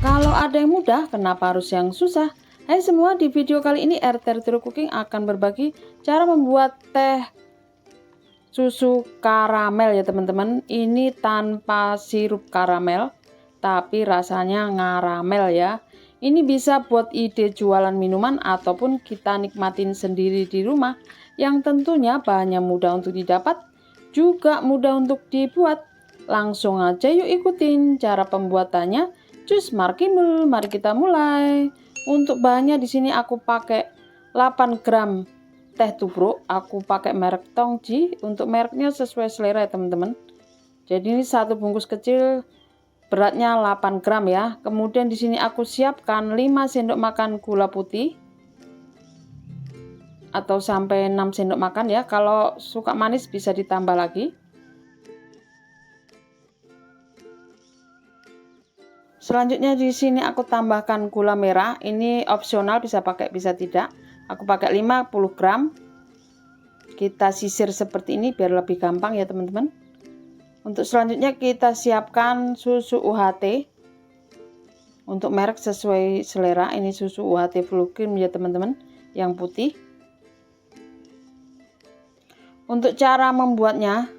Kalau ada yang mudah, kenapa harus yang susah? Hai semua, di video kali ini RT True Cooking akan berbagi cara membuat teh susu karamel ya teman-teman. Ini tanpa sirup karamel, tapi rasanya ngaramel ya. Ini bisa buat ide jualan minuman ataupun kita nikmatin sendiri di rumah, yang tentunya bahannya mudah untuk didapat, juga mudah untuk dibuat. Langsung aja yuk ikutin cara pembuatannya. Cus markimul, mari kita mulai. Untuk bahannya di sini aku pakai 8 gram teh tubruk, aku pakai merek Tongji. Untuk mereknya sesuai selera ya teman-teman. Jadi ini satu bungkus kecil beratnya 8 gram ya. Kemudian di sini aku siapkan 5 sendok makan gula putih atau sampai 6 sendok makan ya. Kalau suka manis bisa ditambah lagi. Selanjutnya di sini aku tambahkan gula merah. Ini opsional, bisa pakai bisa tidak. Aku pakai 50 gram. Kita sisir seperti ini biar lebih gampang ya teman-teman. Untuk selanjutnya kita siapkan susu UHT. Untuk merek sesuai selera. Ini susu UHT full cream ya teman-teman, yang putih. Untuk cara membuatnya,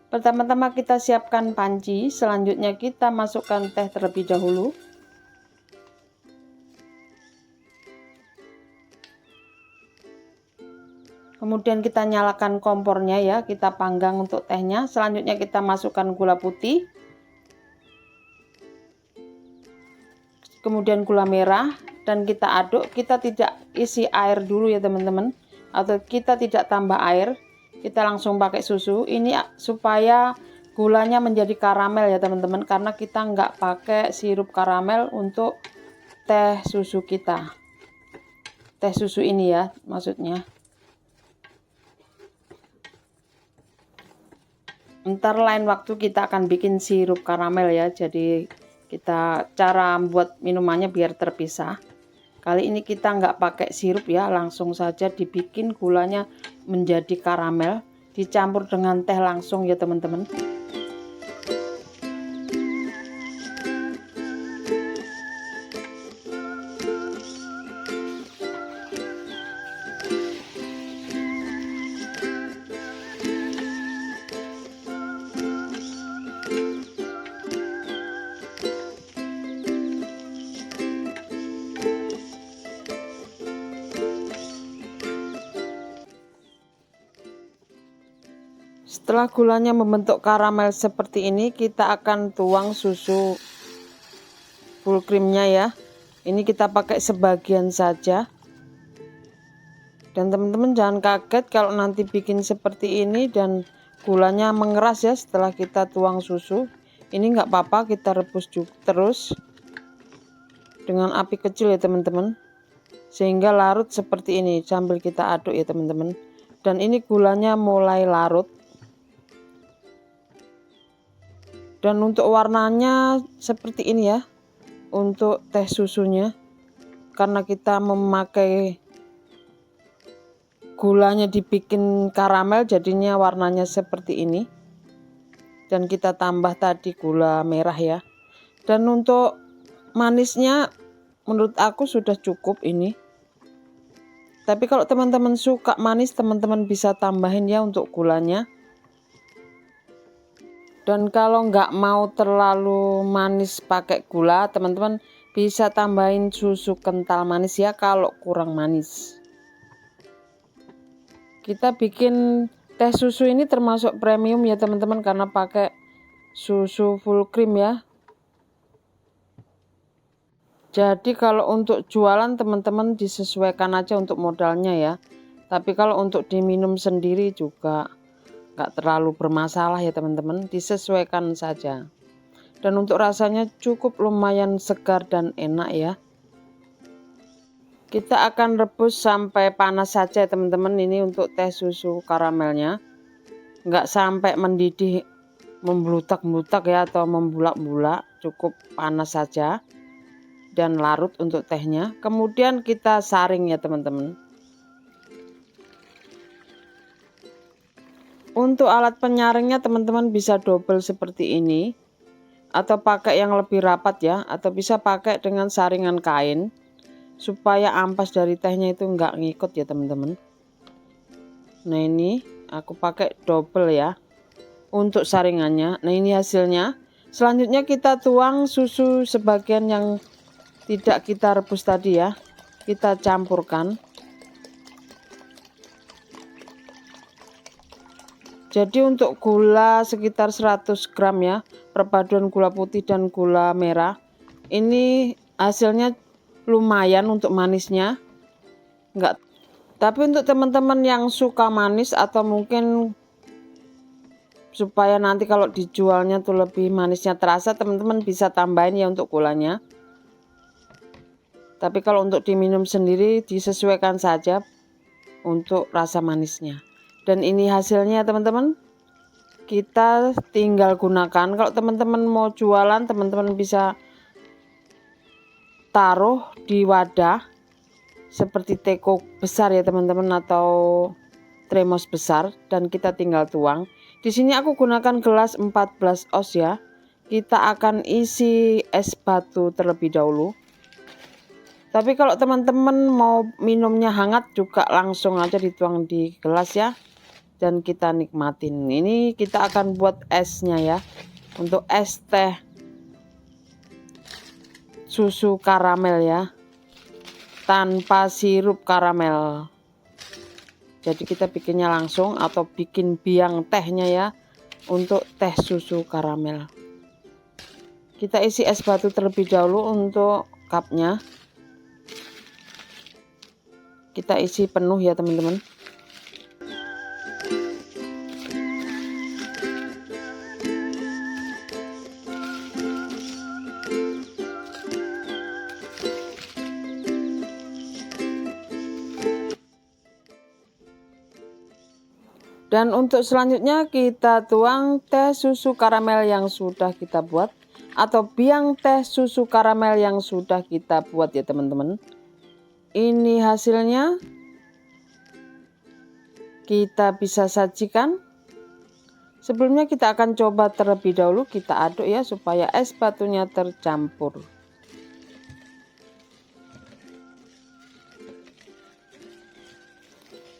pertama-tama kita siapkan panci, selanjutnya kita masukkan teh terlebih dahulu. Kemudian kita nyalakan kompornya ya, kita panggang untuk tehnya. Selanjutnya kita masukkan gula putih. Kemudian gula merah dan kita aduk. Kita tidak isi air dulu ya teman-teman, atau kita tidak tambah air. Kita langsung pakai susu. Ini supaya gulanya menjadi karamel ya teman-teman, karena kita nggak pakai sirup karamel untuk teh susu kita. Teh susu ini ya maksudnya. Ntar lain waktu kita akan bikin sirup karamel ya. Jadi kita cara buat minumannya biar terpisah. Kali ini kita nggak pakai sirup ya, langsung saja dibikin gulanya menjadi karamel, dicampur dengan teh langsung ya teman-teman. Setelah gulanya membentuk karamel seperti ini, kita akan tuang susu full creamnya ya. Ini kita pakai sebagian saja. Dan teman-teman jangan kaget kalau nanti bikin seperti ini dan gulanya mengeras ya setelah kita tuang susu. Ini nggak apa-apa, kita rebus terus dengan api kecil ya teman-teman, sehingga larut seperti ini sambil kita aduk ya teman-teman. Dan ini gulanya mulai larut. Dan untuk warnanya seperti ini ya untuk teh susunya, karena kita memakai gulanya dibikin karamel, jadinya warnanya seperti ini. Dan kita tambah tadi gula merah ya. Dan untuk manisnya menurut aku sudah cukup ini. Tapi kalau teman-teman suka manis, teman-teman bisa tambahin ya untuk gulanya. Dan kalau nggak mau terlalu manis pakai gula, teman-teman bisa tambahin susu kental manis ya kalau kurang manis. Kita bikin teh susu ini termasuk premium ya teman-teman, karena pakai susu full cream ya. Jadi kalau untuk jualan teman-teman disesuaikan aja untuk modalnya ya. Tapi kalau untuk diminum sendiri juga nggak terlalu bermasalah ya teman-teman, disesuaikan saja. Dan untuk rasanya cukup lumayan segar dan enak ya. Kita akan rebus sampai panas saja ya teman-teman. Ini untuk teh susu karamelnya, nggak sampai mendidih memblutak-blutak ya atau membulak-bulak, cukup panas saja dan larut untuk tehnya. Kemudian kita saring ya teman-teman. Untuk alat penyaringnya teman-teman bisa double seperti ini, atau pakai yang lebih rapat ya, atau bisa pakai dengan saringan kain supaya ampas dari tehnya itu enggak ngikut ya teman-teman. Nah ini aku pakai double ya untuk saringannya. Nah ini hasilnya. Selanjutnya kita tuang susu sebagian yang tidak kita rebus tadi ya, kita campurkan. Jadi untuk gula sekitar 100 gram ya, perpaduan gula putih dan gula merah. Ini hasilnya lumayan untuk manisnya. Enggak. Tapi untuk teman-teman yang suka manis atau mungkin supaya nanti kalau dijualnya tuh lebih manisnya terasa, teman-teman bisa tambahin ya untuk gulanya. Tapi kalau untuk diminum sendiri disesuaikan saja untuk rasa manisnya. Dan ini hasilnya teman-teman, kita tinggal gunakan. Kalau teman-teman mau jualan, teman-teman bisa taruh di wadah seperti teko besar ya teman-teman, atau termos besar, dan kita tinggal tuang. Di sini aku gunakan gelas 14 oz ya. Kita akan isi es batu terlebih dahulu. Tapi kalau teman-teman mau minumnya hangat juga langsung aja dituang di gelas ya, dan kita nikmatin. Ini kita akan buat esnya ya, untuk es teh susu karamel ya, tanpa sirup karamel. Jadi kita bikinnya langsung atau bikin biang tehnya ya, untuk teh susu karamel. Kita isi es batu terlebih dahulu untuk cupnya. Kita isi penuh ya teman-teman. Dan untuk selanjutnya kita tuang teh susu karamel yang sudah kita buat, atau biang teh susu karamel yang sudah kita buat ya teman-teman. Ini hasilnya. Kita bisa sajikan. Sebelumnya kita akan coba terlebih dahulu, kita aduk ya supaya es batunya tercampur.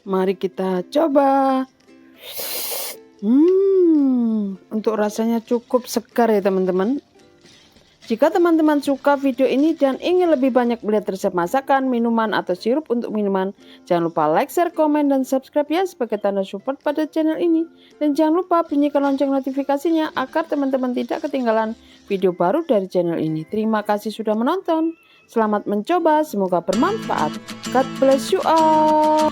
Mari kita coba. Untuk rasanya cukup segar ya teman-teman. Jika teman-teman suka video ini dan ingin lebih banyak melihat resep masakan, minuman, atau sirup untuk minuman, jangan lupa like, share, komen, dan subscribe ya sebagai tanda support pada channel ini. Dan jangan lupa bunyikan lonceng notifikasinya agar teman-teman tidak ketinggalan video baru dari channel ini. Terima kasih sudah menonton. Selamat mencoba, semoga bermanfaat. God bless you all.